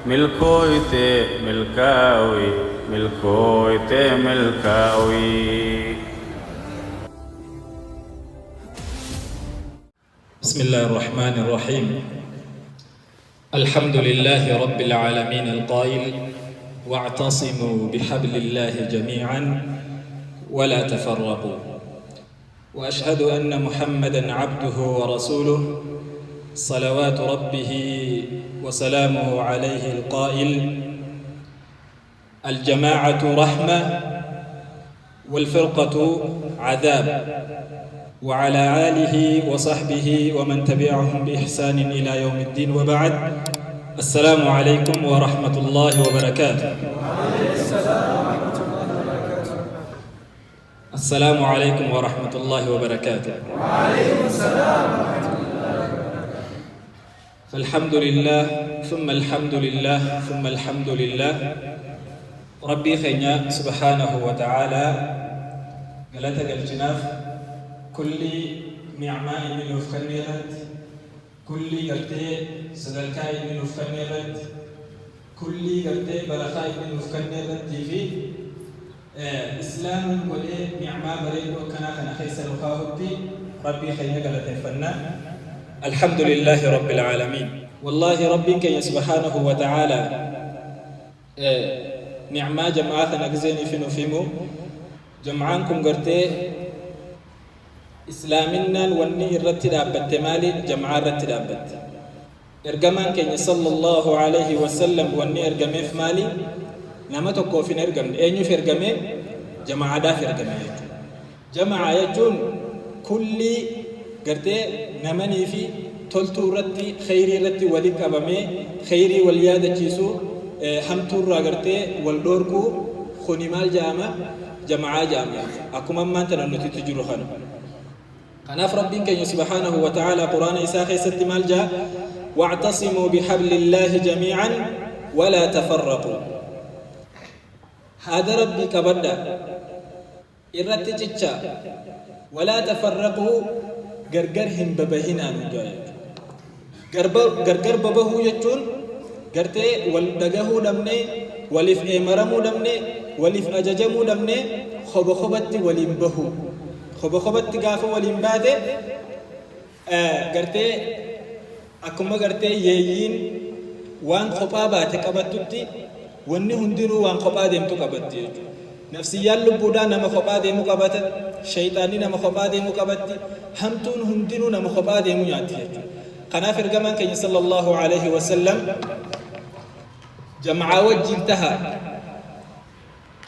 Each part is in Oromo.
milkooyte milkaawi milkooyte milkaawi. بسم الله الرحمن الرحيم. الحمد لله رب العالمين القائل واعتصموا بحبل الله جميعا ولا تفرقوا، وأشهد أن محمدا عبده ورسوله صلوات ربه وسلامه عليه القائل الجماعة رحمة والفرقة عذاب، وعلى آله وصحبه ومن تبعهم بإحسان إلى يوم الدين، وبعد. السلام عليكم ورحمة الله وبركاته. السلام عليكم ورحمة الله وبركاته. وعليكم السلام ورحمة الله وبركاته. فالحمد لله ثم الحمد لله ثم الحمد لله. ربي خينا سبحانه وتعالى قالت الجناف كل نعمة من الفنيرات، كل قلتي سدلكاي من الفنيرات، كل قلتي برخاي من الفنيرات في إسلام ولي نعمة بريد وكنا خيس الخاهدي. ربي خينا قالت فنا الحمد لله رب العالمين. والله ربي كي سبحانه وتعالى نعمة جماعة نجزيني في نفيمو جمعانكم قرتي إسلامنا وني الرتد أبت مالي جمعة الرتد أبت إرجمان كي صلى الله عليه وسلم وني إرجمي في مالي نما تكو في نرجم أي في إرجمي جماعة دا في إرجمي جماعة يجون كل قرتي نمني في تلتو رتي خيري رتي ولك أبمي خيري واليادة جيسو همتور راقرتي والدوركو خنمال جامع جماعة جامع أكما ما أنت ننتي تجرو خانو قناف ربك سبحانه وتعالى قرآن إساخي ست مالجا واعتصموا بحبل الله جميعا ولا تفرقوا. هذا ربك بدأ إرتجتشا ولا تفرقوا غرغرهم ببهنا نجاية غرغر ببهو يجون غرتي والدغه دمني ولف امرمو دمني ولف اججمو دمني خبخبت ولينبهو خبخبت غاف ولينباده غرتي اكما غرتي يين وان خبابا تقبتتي وني هندرو وان خبا ديمتو قبتي نفسيا لبودا نما خبا ديمو قبت شيطاني نما خبا ديمو قبت همتون هندرو نما خبا ديمو ياتي قناف الجمان كي صلى الله عليه وسلم جمع وجه انتهى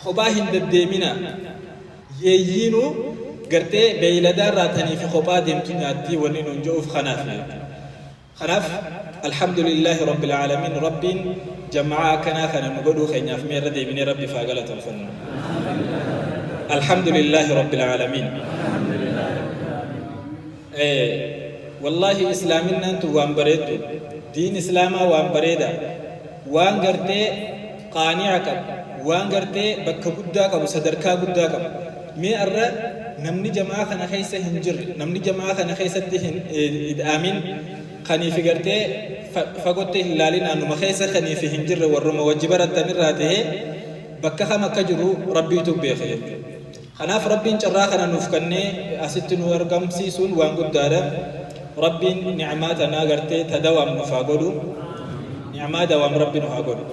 خباه الدمنا يينو قرتي بيلدار راتني في خباه دمتناتي ونين نجوف خناف الحمد لله رب العالمين. رب جمع كناخنا نقولوا خينا في مير دي بني ربي فاقلة الفن. الحمد لله رب العالمين. والله إسلامنا أنتو وان بريدو دين إسلاما وان بريدا وان قرتي قانعك وان قرتي بك قداك وصدركا قداك مي أرى نمني جماعة خنا خيسة هنجر نمني جماعة خنا خيسة إدآمين خني في قرتي فقلت هلالين أنه مخيسة خني في هنجر والرم وجبرت تنراته بك خما كجرو ربي تبي خير خناف ربي انشراخنا نفكني أستنو أرقم سيسون وان قدارا ربي نعماتنا قرتي تدوام نفاقلو نعمة دوام ربي نفاقلو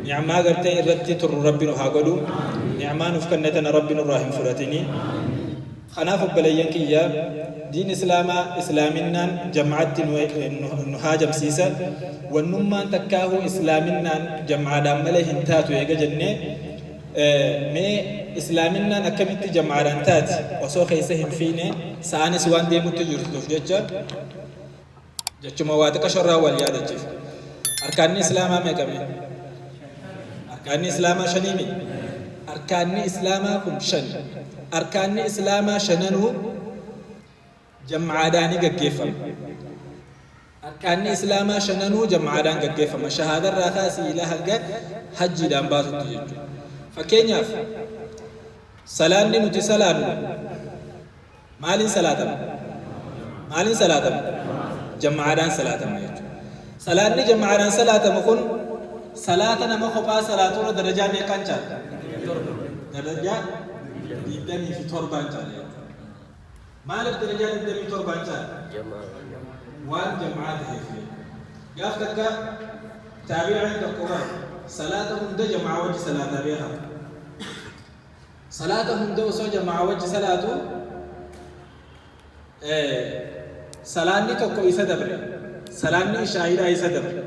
نعمة قرتي إرتي تر ربي نفاقلو نعمة نفكنتنا ربي نراهم فراتيني خناف بليان كيا دين إسلامنا جمعت نهاجم سيسا والنمان تكاهو إسلامنا جمع دام مليه انتاتو يجا جنة مي إسلامنا أكملت جمعان تات وسوق يسهم فيني سانس وان دي متجر تفجج جت مواتك شرّا واليادة جف أركان الإسلام ما كمل أركان الإسلام شنيمي أركان الإسلام كم شن أركان الإسلام شننو جمع داني كيفم أركان الإسلام شننو جمع دان كيفم شهادة الرخاسي إله حج دان باسط تجج فكينيا سلام نتي سلام مالين سلاتم جمعان سلاتم سلام جمعان سلاتم كن صلاة نما خبا صلاة درجة ميقان جال درجة يدني في تربان جال مالك درجة يدني في تربان جال وان جماعات هيفي قافتك تابع عند القرآن صلاتهم ده جماعة وجه صلاة بيها صلاتهم ده وسو جماعة وجه صلاة صلاة توكو يسدبر صلاة شاهدة يسدبر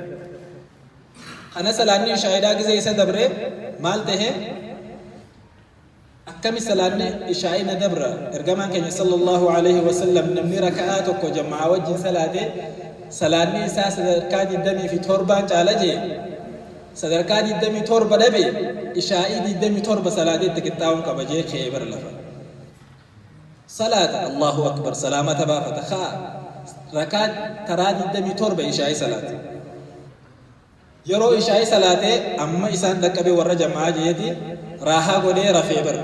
أنا صلاة شاهدة كذا يسدبر مال ده أكمل صلاة إشاعي ندبر إرجمان كان صلى الله عليه وسلم نمني ركعات توكو جماعة وجه صلاة إساس دركات الدم في تربان على صدركات الدم تربة نبي إشاعي الدم تربة صلاة تكتاون كبجي خيبر لفا صلاة الله أكبر سلامة بافة خا ركعت تراد الدم تربة إشاعي صلاة يرو إشاعي صلاة أما إسان دكبي ورا جماعة جيتي راها قولي رفيبر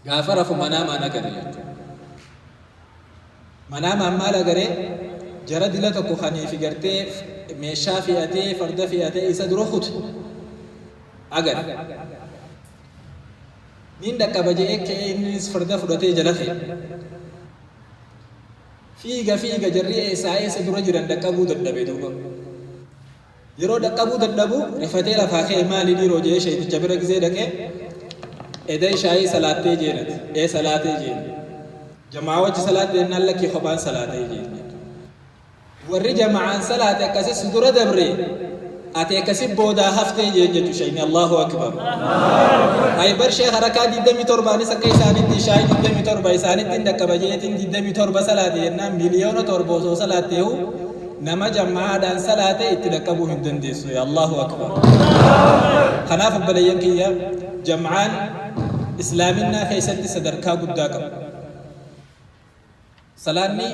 غافر رفو منام أنا كري منام أما لغري جرى دلتا كو خاني في غرتي ميشا في أتي فرد في أتي إسا درو خود أغر مين دكا بجي إكي إنس فرد فرد جلخي فيغا جري إسا درو جران دكا بود الدبي دوغو يرو دكا بود الدبو رفتي لفاقي مالي دي روجي شايد جبرك زي دكي إداي شاي صلاة جينت إيه صلاة جين جماعة وجه صلاة دينا لكي خبان صلاة جين ورجع معان صلاة كسي سدورة دبري أتي كسي بودا هفتي جيجة شيني الله أكبر أي برشي حركات دي دمي ترباني سكي ساني دي شاي دي دمي تربا ساني تندك بجيتين دي دمي تربا صلاة دينا مليون تربوسو صلاة ديو نما جماعة دان صلاة اتدكبو هندن ديسو يا الله أكبر خناف بليان كيا جمعان إسلامنا خيستي صدركا قداكم صلاني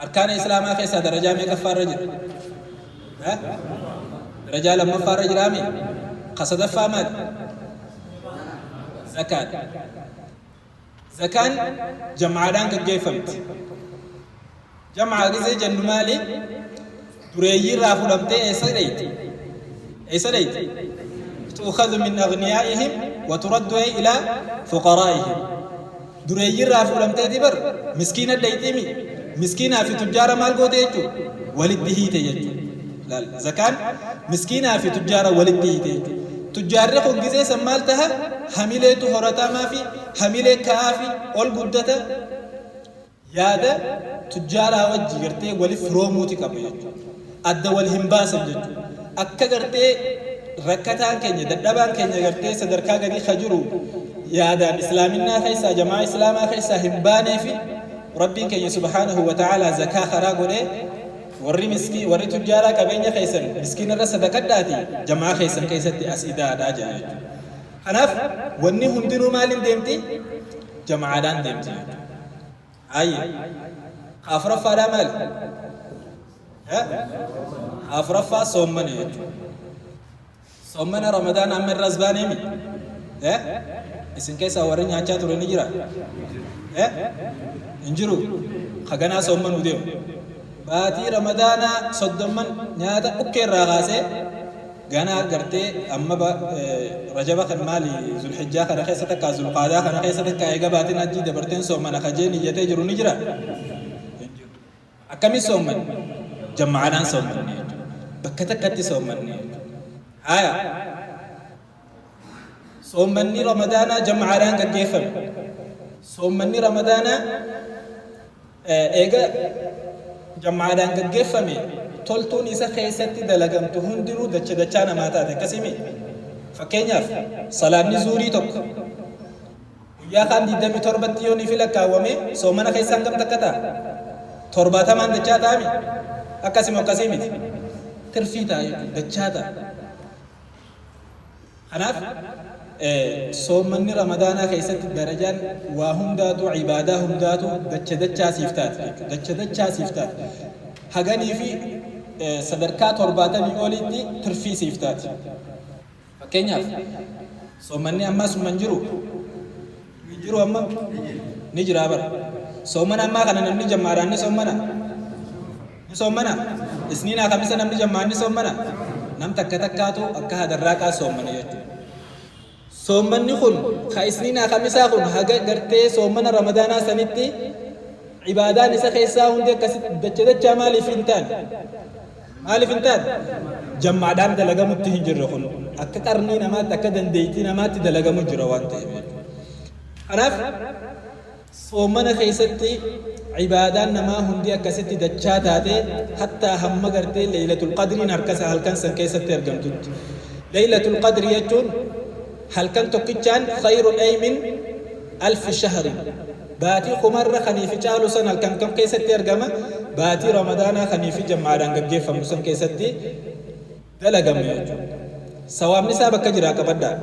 أركان الإسلام خيسة درجة مكفار رجل ها رجال لما فار رجل رامي قصد فامد زكاة جمعان كيفمت جمع غزي جن مالي تريي رافو لمتي ايسريت تؤخذ من أغنيائهم وترد إلى فقرائهم دريي رافو لمتي دبر مسكينة ديتيمي مسكينة في تجارة مال قوتيتو ولده تيجو لا زكاة مسكينة في تجارة ولده تيجو تجارة خو جزء سمالتها حميلة هرتا ما في حميلة كافي أول قدته يادا تجارة وجه قرتي ولي فروموتي كبيرة أدى والهمباس الجد أكا قرتي ركتان كنيا دبان كنيا قرتي صدركا قري خجرو يادا إسلامنا خيسا جماعة إسلاما خيسا همباني في ربي كي سبحانه وتعالى زكاة خراغولي وري مسكي وري تجارة كبينيا خيسن مسكين الرسا دكتاتي جماعة خيسن كيستي أسئدة داجا حناف وني هندنو مالين ديمتي جماعة دان ديمتي أي أفرفا دا مال أفرفا صومني صومنا رمضان أمر رزباني مي اسن كيسا ورين يانچا توري جرا انجرو خغنا صومن وديو باتي رمضان صدمن نياتا اوكي راغاسه غنا غرتي اما رجب خن مالي ذو الحجه خن خيسه كا ذو القعده خن خيسه كا ايغا باتين اجي دبرتين صومن خجيني يته جرو نجرا اكمي صومن جمعنا صومن بكتكتي صومن آية صومني رمضان جمعنا قديفم صومني رمضان إيجا جمعنا قديفم تولتون إسا خيستي دلقم تهندرو دچانا ماتاتي كسيمي فكينياف صلاة نزوري توك يا خان دي دمي تربتيوني في لكاومي صومنا خيسان قم تكتا ترباتا من دچاتا مي أكاسيمو كسيمي ترفيتا دچاتا خناف صومني رمضان خيست درجان وهم داتو عبادة هم داتو دچا سيفتات هغني في صدركات ورباتا بيقولي ترفي سيفتات فكينيا صومني أما سمنجرو يجرو أما نجرا بر صومنا أما كنا نمني جمعراني صومنا اسنينا خمسة نمني جمعراني صومنا nam takka takkaatu akka hadarraaqaa soommana jechuudha. Soommanni kun ka isniinaa kamisaa kun haga gartee soommana ramadaanaa sanitti ibaadaan isa keessaa hundi akkasitti dachaa maaliif hin taane? Maaliif hin taane? Jammaadhaan dalagamutti hin jirre kun akka qarnii namaatti akka dandeettii namaatti dalagamu jira waan ta'eef jechuudha. Kanaaf soommana keessatti ibaadaan namaa hundi akkasitti dachaa taate hattaa hamma gartee leeylatul qadriin harkasa halkan san keessatti argamtutti. Leeylatul qadri jechuun halkan tokkichaan khayrun aymin alfi shahrin. Baatii kumarra kaniifi caalu san halkan kam keessatti argama? Baatii ramadaanaa kaniifi jammaadhaan gaggeeffamu san keessatti dalagamu jechuudha. Sawaabni isaa bakka jiraa qabaddaa.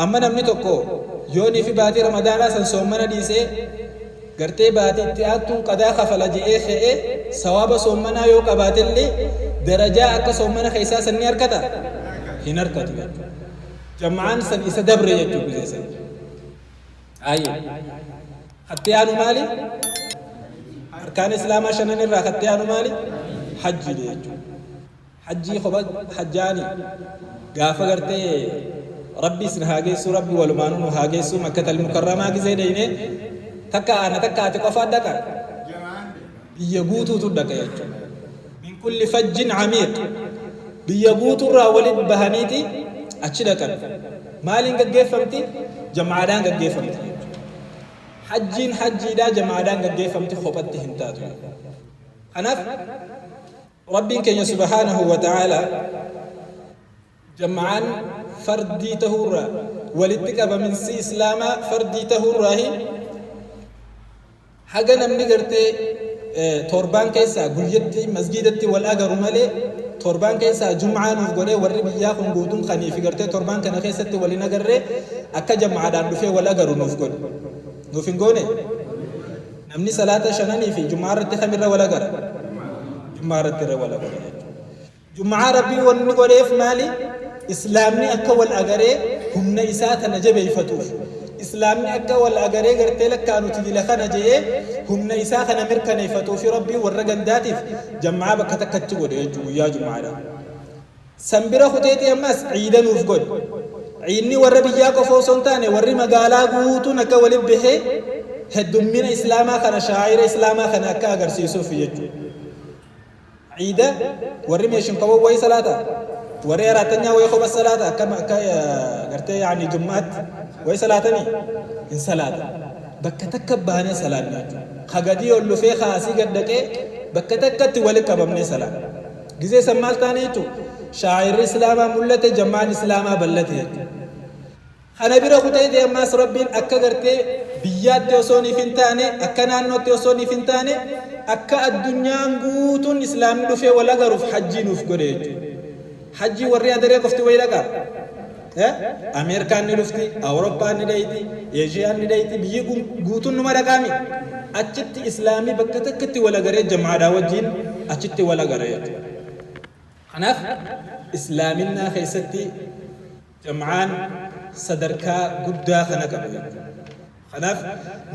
Amma namni tokko yoonii fi baatii ramadaanaa san soommana dhiisee gartee baatii itti aantuun qadaa kafala je'ee fe'ee sawaaba soommanaa yoo qabaatellee darajaa akka soommana keessaa san ni harkata? Hin harkatu jechuudha. Jama'aan san isa dabre jechuudha guzeessan. Ayyee. Hattiyaanu maali? Arkaan islaamaa shanan irraa hattiyaanu maali? Hajjii jechuudha. Hajjii qofa hajjaani gaafa gartee rabbi isin haa geessu rabbi walumaanuu nu haa geessu makkatal mukarramaa gisee deeyne takka ana takka ati qofaa dhaqa biyya guutuutu dhaqa jechuudha. Min kulli fajjin camiiq biyya guutuurraa walit bahaniiti achi dhaqan. Maaliin gaggeeffamti? Jamaadhaan gaggeeffamti. Hajjiin hajjiidhaa jamaadhaan gaggeeffamti qophatti hin taatu. Kanaaf rabbiin keenya subhaanahu wa ta'ala jama'aan fardii tahurraa walitti qabaminsi islaamaa fardii tahurraahi haga namni gartee torbaan keessaa guyyatti masjidatti wal agaru malee torbaan keessaa jum'aa nuuf godhee warri biyyaa kun guutuun kaniifi gartee torbaan kana keessatti waliin agarree akka jama'aadhaan dhufee wal agaru nuuf godhe. Nuuf hin goone namni salaata shananii fi jum'aa irratti kamirra wal agara? Jum'aa irratti irra wal agara jechuudha. Jum'aa rabbii wanni godheef maali? Islaamni akka wal agaree humna isaa tana jabeeffatuuf. Islaamni akka wal agaree gartee lakkaanuti dila kana jedhee humna isaa kana mirkaneeffatuuf rabbii warra gandaatiif jam'aa bakka takkatti godhe jechuudha guyyaa jum'aadha. Sanbira kuteetii ammas ciida nuuf godhe. Ciidni warra biyyaa qofa osoo hin taane warri magaalaa guutuun akka waliin bahee heddummina islaamaa kana shaa'ira islaamaa kana akka agarsiisuuf jechuudha. Ciida warri meeshin qabu wayi salaata. Warri araatanyaa wayi qoba salaata akka gartee yaani jummaatti wayi salaatanii hin salaata. Bakka takka baanee salaanna jechuudha. Kagadii ol dhufee kaasii gaddaqee bakka takkatti walitti qabamnee salaata. Gizee san maal taane jechuudha. Shaa'irri islaamaa mul'ate jama'aan islaamaa bal'ate jechuudha. Kana bira kutee ammaas rabbiin akka gartee biyyaatti osoo niif hin taane akka naannootti osoo niif hin taane akka addunyaan guutuun islaamni dhufee wal agaruuf hajjii nuuf godhe jechuudha. Hajjii warri adaree qofti wayi dhaqa. Ameerikaan ni dhufti, Awurooppaan ni dhayti, Eeshiyaan ni dhayti, biyyi guutuun numa dhaqaami. Achitti islaamii bakka takkatti wal agaree jamaadhaa wajjin achitti wal agara jechuudha. Kanaaf islaaminaa keessatti jam'aan sadarkaa guddaa kana qabu jechuudha. Kanaaf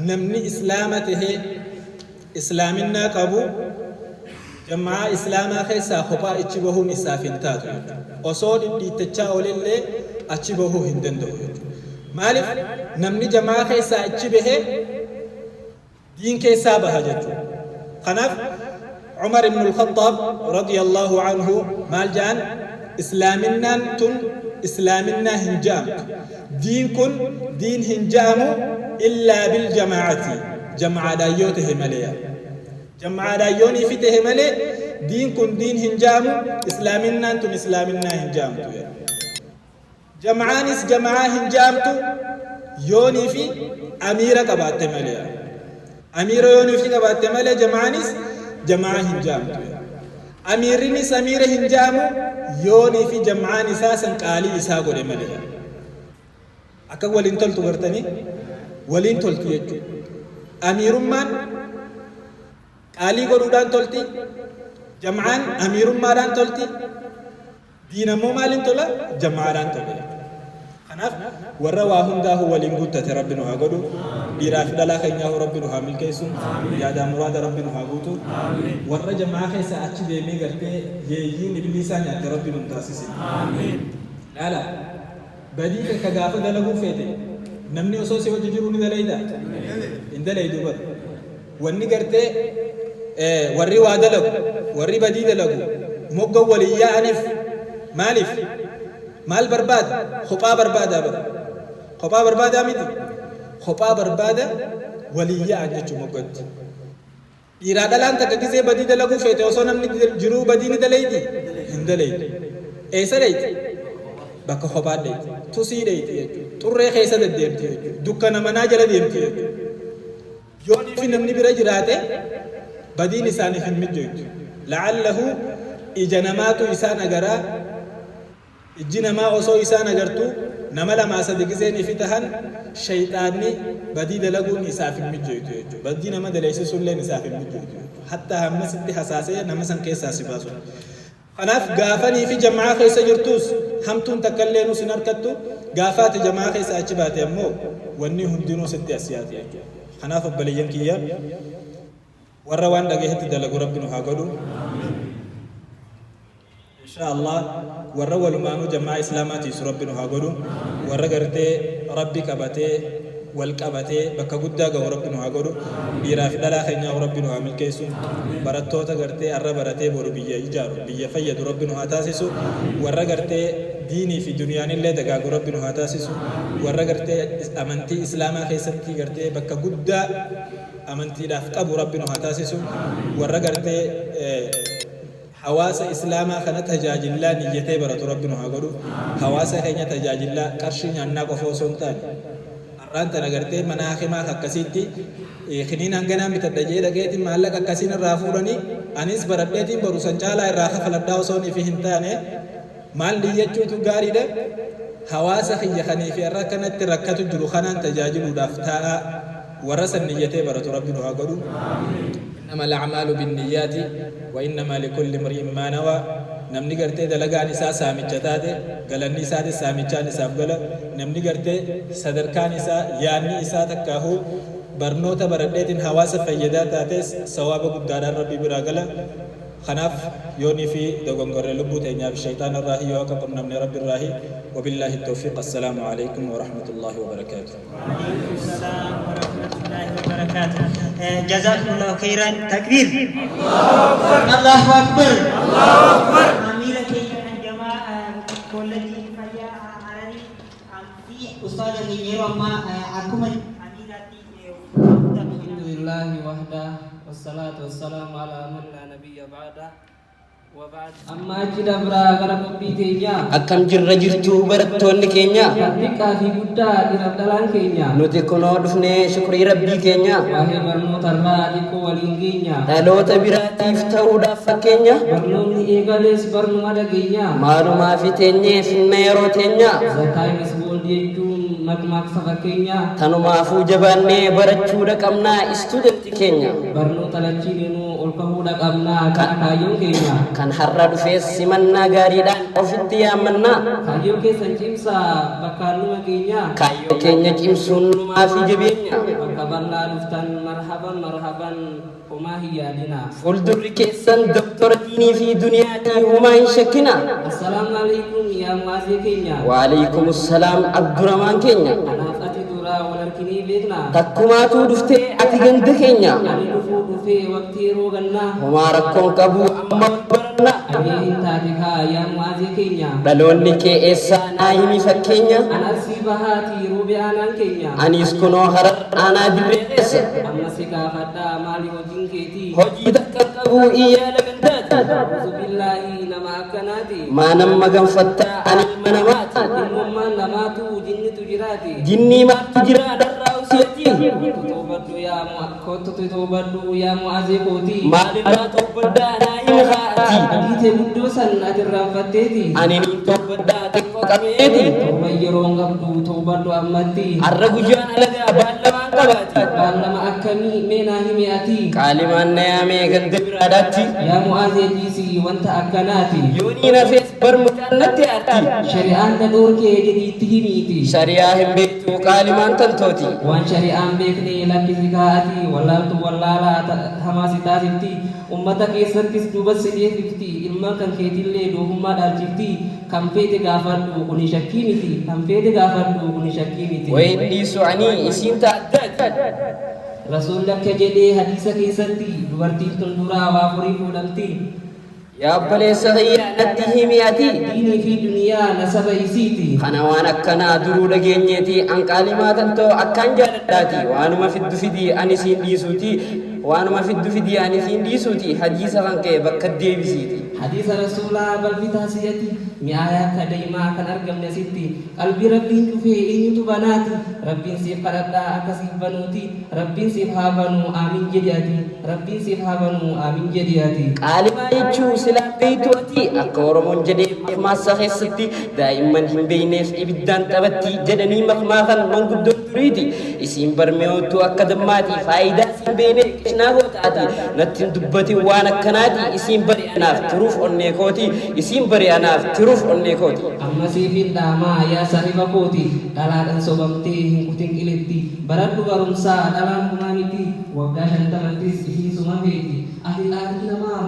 namni islaama tahee islaaminaa qabu jam'aa islaamaa keessaa kophaa achi bahuun isaaf hin taatu jechuudha. Osoo dhidhiittachaa olillee achi bahuu hin danda'u jechuudha. Maaliif namni jam'aa keessaa achi bahee diin keessaa baha jechuudha. Kanaaf عمر بن الخطاب رضي الله عنه مال جان إسلامنا تن إسلامنا هنجام دين كن دين هنجام إلا بالجماعة جماعة دايوته مليا جماعة دايوني فيه ملي دين كن دين هنجام إسلامنا تن إسلامنا هنجام جماعانس جماعة هنجام يوني في أميرة كبات مليا أميرة يوني في كبات مليا جماعانس جماعة هنجام أميرني سمير هنجام يوني في جماعة نساسا قالي إساق ولمالي أكا ولين تلتو غرتني ولين تلتو يجو أمير من قالي قرودان تلتي جماعة أمير مالان تلتي دين مو مالين تلا جماعة تلتي خناف ورواهم داه ولين قدت ربنا أقولوا dhiiraa fi dhalaa keenyaa rabbi nu haa milkeessu yaada muraada rabbi nu haa guutu warra jamaa keessa achi deemee gartee yeeyyiin ibliisaa nyaatte rabbi nu taasise laala badii ka gaafa dalaguu feete namni osoo si wajji jiru ni dalayda hin dalaydu bar wanni gartee warri waa dalagu warri badii dalagu mogga waliyyaa aniif maaliif maal barbaada kophaa barbaada bar kophaa barbaada miti kophaa barbaada waliyyaa jechuu moggatti dhiiraa dhalaan takka gisee badii dalaguu feete osoo namni jiruu badii ni dalaydi hin dalaydu eessa dhayti bakka kophaa dhayti tusii dhayti jechuudha xurree keessa deddeemti jechuudha dukkana manaa jala deemti jechuudha yoonii fi namni bira jiraate badiin isaaniif hin mijjooytu la'allahu ija namaatu isaan agaraa ijji namaa osoo isaan agartu nama lamaa sadi giseenii fi tahan shayxaanni badii dalaguun isaaf hin mijjooytu jechuudha badii nama daleessisuulleen isaaf hin mijjooytu jechuudha hatta hammasitti hasaasee nama san keessaa si baasu kanaaf gaafanii fi jamaa keessa jirtus hamtuun takkallee nus hin harkattu gaafaati jamaa keessa achi baate ammoo wanni hundinuu sitti asiyaati jechuudha kanaaf obboleeyyan kiyya warra waan dhageetti dalagu rabbi nu haa godhu inshallah warra walumaanuu jamaa islaamaatiis rabbi nu haa godhu warra gartee rabbi qabatee wal qabatee bakka guddaa gahu rabbi nu haa godhu dhiiraa fi dhalaa keenyaa rabbi nu haa milkeessu barattoota gartee arra baratee boru biyya ijaaru biyya fayyadu rabbi nu haa taasisu warra gartee diinii fi dunyaanillee dagaagu rabbi nu haa taasisu warra gartee amantii islaamaa keessatti gartee bakka guddaa amantiidhaaf qabu rabbi nu haa taasisu warra gartee hawaasa islaamaa kana tajaajilaa niyyatee baratu rabbi nu haa godhu hawaasa keenya tajaajilaa qarshii nyaannaa qofa osoo hin taane arraanta nagartee mana hakimaa akkasitti kiniin hanganaa bitadha jee dhageetiin maallaqa akkasiin irraa fuudhanii anis baradheetiin barusan caalaa irraa kafaladhaa osoo fi hin taane maal niyyachuutu gaariidha hawaasa kiyya kanii fi irra kanatti rakkatu jiru kanaan tajaajiluudhaaf ta'a warra san niyyatee baratu rabbi nu haa godhu إنما الأعمال بالنيات وإنما لكل امرئ ما نوى نمني قرتي دلقان إساء سامجتات قلن إساء سامجان إساء قل نمني قرتي صدركان إساء يعني إساء تكاهو برنوتا بردت حواس فيدات تاتيس سواب قدار ربي براغل خناف يوني في دوغنغر لبوت إنياب الشيطان الراهي وكبر نمني ربي الراهي وبالله التوفيق السلام عليكم ورحمة الله وبركاته وعليكم السلام ورحمة الله وبركاته جزاكم الله خيرا تكبير الله أكبر الله أكبر أميرة الجماعة كولتي فيا عربي في أستاذ غير ما أكمل أميرة الحمد لله وحده والصلاة والسلام على من لا نبي بعده وبعد أما أجد برا غرب بيتينيا أكم جرّ جرتو برتون كينيا كاتيكا في بودا إرابدالان كينيا نوتيكونو دفني شكري ربي كينيا وهي برنو ترى ديكو ولينجينيا تلو تبراتي فترو دافا كينيا برنو إيغاليس برنو مادا كينيا مالو ما في تينيا في الميرو تينيا زكاي مسبول ديجون مكماك سفا كينيا تنو ما فو جباني برچو دكامنا استودنت كينيا برنو تلچي دينو أولكهو دكامنا كايون كينيا kan har'a dhufees simannaa gaariidhaan ofitti yaamannaa kaayyoo keessan cimsaa bakka numa keenya kaayyoo keenya cimsuun numaa fi jabeenya bakka bal'aa dhuftan marhaban homaa hin yaadina fuuldurri keessan doktora diinii fi duniyaatii homaa hin shakkina assalaamu alaikum yaa mu'aazii keenya waalaikum assalaam abduramaan keenya anaaf ati dura wal arginee beekna takkumaatuu dhuftee ati ganda keenya ani dhufee waqtii yeroo gannaa homaa rakkoon qabu amma barannaa abee hin taate kaa yaa mu'aazii keenya dhaloonni kee eessaa naa himi fakkeenya anarsii bahaatii roobe aanaan keenya anis kunoo harar aanaa dirree keessa amma si gaafadhaa maali hojiin keetii hojii takka qabu iyyaala gandaati a'uuzu billaahi nama akkanaati maa nama ganfattaa ani ilma namaati ilmummaan namaatu jinnitu jiraati jinnii maatu jira dharraa usiyati kottu toobadhu yaa mu'aazii kooti maalirraa tobbaddaa naa himi haati adiite guddoo san ati irraanfatteeti ani niin tobbaddaa xiqqoo qabeeti tooba yeroon qabdu toobadhu ammatti arra guyyaan alagaa baallamaan qabaati baallama akkamii meenaa hime ati qaalimaan na yaamee ganda biraadhaatti yaa mu'aazee dhiisii wanta akkanaati yoonii nafees barmucaan natti aarti shari'aan na dhoorkee jedhiitti himiiti shari'aa hin beektu qaalimaan tantooti waan shari'aan beekne lakkisi kaa'ati wallaaltu wallaalaa hamaasi taasifti ummata keessattis duuba sideefifti ilmaan kan keetillee doofummaa dhaalchifti kan feete gaafadhu kuni shakkii miti kan feete gaafadhu kuni shakkii miti wayin dhiisu ani isiin ta'addaati rasuul akka jedhee hadiisa keessatti dubartiin tun duraa waa furii fuudhamti yaa obboleessa kiyyaa natti himi ati diinii fi duniyaa nasaba isiiti kana waan akkanaa duruu dhageenyeeti an qaalimaa tantoo akkaan jaaladhaati waanuma fiddu fidii ani siin dhiisuuti waanuma fiddu fidii ani siin dhiisuuti hadiisa kan ka'e bakka deebisiiti hadiisa rasuulaa balfitaa siyati mi'aayaa akka daa'imaa kan argamne asitti qalbii rabbiin dhufee eenyutu banaati rabbiin siif kadhadhaa akka siif banuuti rabbiin siif haa banuu aamin jedhi ati rabbiin siif haa banuu aamin jedhi ati qaalimaa jechuu silaa beeytu ati akka oromoon jedhee makmaasa keessatti daa'imman hin beeyneef ibiddaan taphatti jedhanii makmaa kan manguddoon duriiti isiin barmeewotu akka dammaati faayidaa siin beeyne qishnaa gootaati natti dubbati waan akkanaati isiin bari'anaaf tiruuf onnee kooti isiin bari'anaaf tiruuf onnee kooti amma siifin dhaamaa yaa saahiba kooti dhalaadhaan sobamtee hin kutin qilitti baradhu barumsaa dhalaan kumaa miti waggaa 50 isiisuma feeti ati dhaali namaa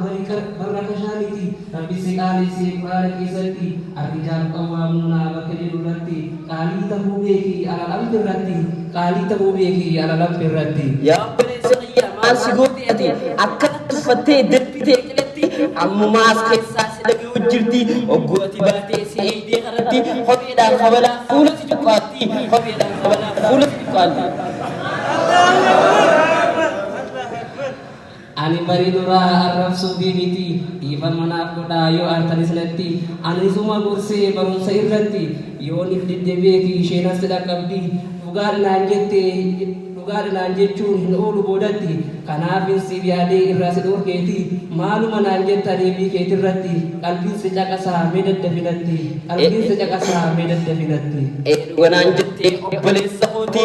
barra kashaaniti rabbi si qaalisi quraana keessatti arrijaal qawwaamuunaa bakka jedhu irratti qaalii ta'uu beeki alalamti irratti qaalii ta'uu beeki alalamti irratti yaa obboleessa kiyyaa maal si goote ati akkanatti uffattee darbitee qiletti ammumaas keessaa si dhaga'u jirti oggooti baatee si eeydee kanatti kopheedhaan kabalaa fuula si cuqqaatti kopheedhaan kabalaa fuula si cuqqaatti ani bari duraa arrabsuu fi miti dhiifama naaf godhaa yoo aartanis natti ani suma gorsee barumsa irratti yoo nif didde beeki isheen as dhaqqabdi dhugaadhaan jechuun hin oolu boodatti kanaafin siif yaadee irraa si dhoorkeeti maaluma naan jetta deebii keetirratti qalbiin si caqasaa mee daddafinatti qalbiin si caqasaa mee daddafinatti wanaan jettee obboleessa kooti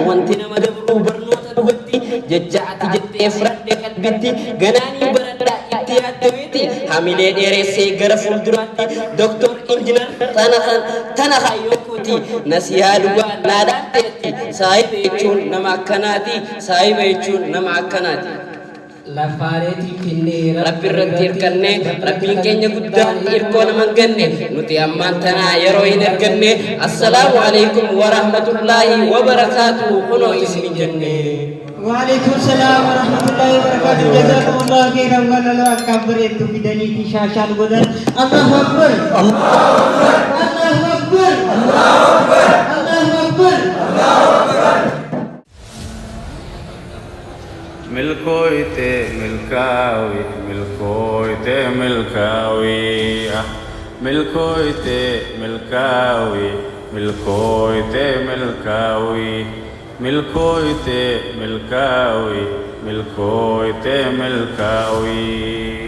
wanti nama dabruu barnoota dhugatti jecha ati jettee fudhadhe qalbitti ganaanii baradhaa itti yaaddaweeti hamilee dheeressee gara fuulduraatti doktor injinar tana kayyoo kooti nasihaa dhugaa naadhaan ta'etti saahiba jechuun nama akkanaati saahiba jechuun nama akkanaati lafaareetii finnee rabbi irratti hirkannee rabbiin keenya guddaan hirkoo nama hin ganne nuti ammaan tanaa yeroo hin erganne assalaamu alaikum warahmatullaahi wabarakaatuhu kunoo isin jenne وعليكم السلام ورحمة الله وبركاته جزاكم الله خيرا ولا أكبر أنتم في دنيا شاشان بدر الله أكبر الله أكبر الله أكبر الله أكبر الله أكبر ملكويته ملكاوي ملكويته ملكاوي ملكويته ملكاوي ملكويته ملكاوي ملكويته ملكاوي ملكويته ملكاوي